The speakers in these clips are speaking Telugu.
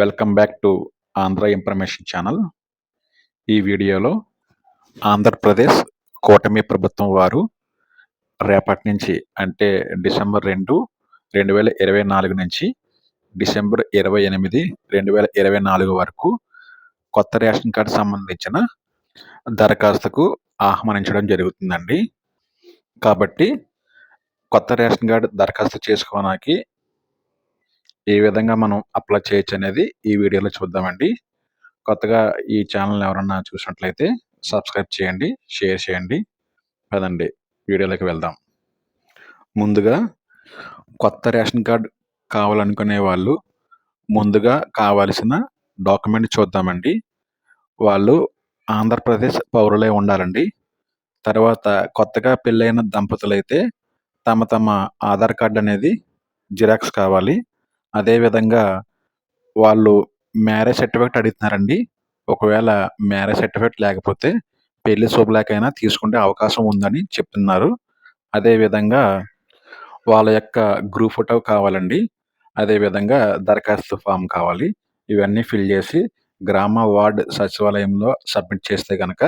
Welcome back to Andhra information channel. ఈ వీడియోలో ఆంధ్రప్రదేశ్ కూటమి ప్రభుత్వం వారు రేపటి నుంచి అంటే డిసెంబర్ 2, 2024 నుంచి డిసెంబర్ 28, 2024 వరకు కొత్త రేషన్ కార్డు సంబంధించిన దరఖాస్తుకు ఆహ్వానించడం జరుగుతుందండి. కాబట్టి కొత్త రేషన్ కార్డు దరఖాస్తు చేసుకోవడానికి ఏ విధంగా మనం అప్లై చేయొచ్చు అనేది ఈ వీడియోలో చూద్దామండి. కొత్తగా ఈ ఛానల్ ఎవరన్నా చూసినట్లయితే సబ్స్క్రైబ్ చేయండి, షేర్ చేయండి. పదండి వీడియోలోకి వెళ్దాం. ముందుగా కొత్త రేషన్ కార్డు కావాలనుకునే వాళ్ళు ముందుగా కావాల్సిన డాక్యుమెంట్ చూద్దామండి. వాళ్ళు ఆంధ్రప్రదేశ్ పౌరులే ఉండాలండి. తర్వాత కొత్తగా పెళ్ళైన దంపతులైతే తమ ఆధార్ కార్డు అనేది జిరాక్స్ కావాలి. అదేవిధంగా వాళ్ళు మ్యారేజ్ సర్టిఫికేట్ అడుగుతున్నారండి. ఒకవేళ మ్యారేజ్ సర్టిఫికేట్ లేకపోతే పెళ్లి శుభలేఖైనా తీసుకునే అవకాశం ఉందని చెప్తున్నారు. అదేవిధంగా వాళ్ళ యొక్క గ్రూప్ ఫోటో కావాలండి. అదేవిధంగా దరఖాస్తు ఫామ్ కావాలి. ఇవన్నీ ఫిల్ చేసి గ్రామ వార్డ్ సచివాలయంలో సబ్మిట్ చేస్తే కనుక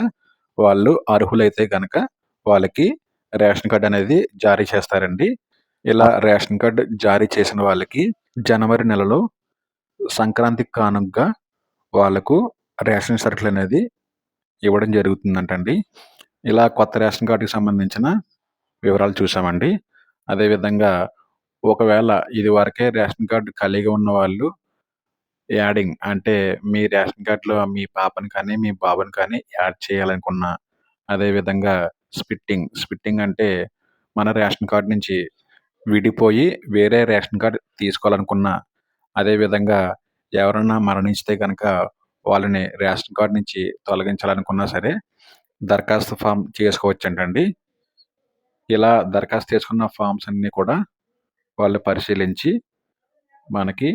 వాళ్ళు అర్హులైతే కనుక వాళ్ళకి రేషన్ కార్డు అనేది జారీ చేస్తారండి. ఇలా రేషన్ కార్డు జారీ చేసిన వాళ్ళకి జనవరి నెలలో సంక్రాంతికి కానుకగా వాళ్ళకు రేషన్ సరుకులు అనేది ఇవ్వడం జరుగుతుందంటండి. ఇలా కొత్త రేషన్ కార్డుకి సంబంధించిన వివరాలు చూసామండి. అదేవిధంగా ఒకవేళ ఇది వరకే రేషన్ కార్డు కలిగి ఉన్న వాళ్ళు యాడింగ్ అంటే మీ రేషన్ కార్డులో మీ పాపని కానీ మీ బాబుని కానీ యాడ్ చేయాలనుకున్నా, అదేవిధంగా స్ప్లిట్టింగ్ అంటే మన రేషన్ కార్డు నుంచి విడిపోయి వేరే రేషన్ కార్డు తీసుకోవాలనుకున్నా, అదేవిధంగా ఎవరన్నా మరణించితే కనుక వాళ్ళని రేషన్ కార్డు నుంచి తొలగించాలనుకున్నా సరే దరఖాస్తు ఫామ్ చేసుకోవచ్చంటండి. ఇలా దరఖాస్తు చేసుకున్న ఫామ్స్ అన్నీ కూడా వాళ్ళు పరిశీలించి మనకి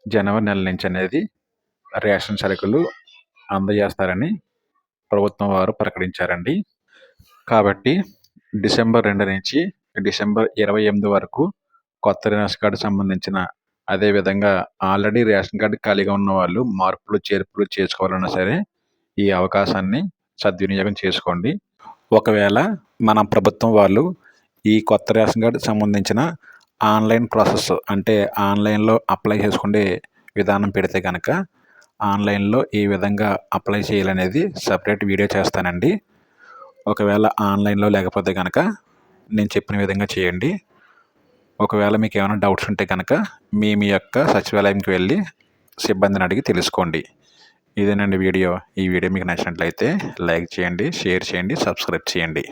జనవరి నెల నుంచి అనేది రేషన్ సరుకులు అందజేస్తారని ప్రభుత్వం వారు ప్రకటించారండి. కాబట్టి డిసెంబర్ 2 నుంచి డిసెంబర్ 28 వరకు కొత్త రేషన్ కార్డు సంబంధించిన, అదేవిధంగా ఆల్రెడీ రేషన్ కార్డు ఖాళీగా ఉన్న వాళ్ళు మార్పులు చేర్పులు చేసుకోవాలన్నా సరే ఈ అవకాశాన్ని సద్వినియోగం చేసుకోండి. ఒకవేళ మన ప్రభుత్వం వాళ్ళు ఈ కొత్త రేషన్ కార్డు సంబంధించిన ఆన్లైన్ ప్రాసెస్ అంటే ఆన్లైన్లో అప్లై చేసుకునే విధానం పెడితే కనుక ఆన్లైన్లో ఏ విధంగా అప్లై చేయాలనేది సపరేట్ వీడియో చేస్తానండి. ఒకవేళ ఆన్లైన్లో లేకపోతే కనుక నేను చెప్పిన విధంగా చేయండి. ఒకవేళ మీకు ఏమైనా డౌట్స్ ఉంటే కనుక మీ యొక్క సచివాలయంకి వెళ్ళి సిబ్బందిని అడిగి తెలుసుకోండి. ఇదేనండి వీడియో. ఈ వీడియో మీకు నచ్చినట్లయితే లైక్ చేయండి, షేర్ చేయండి, సబ్స్క్రైబ్ చేయండి.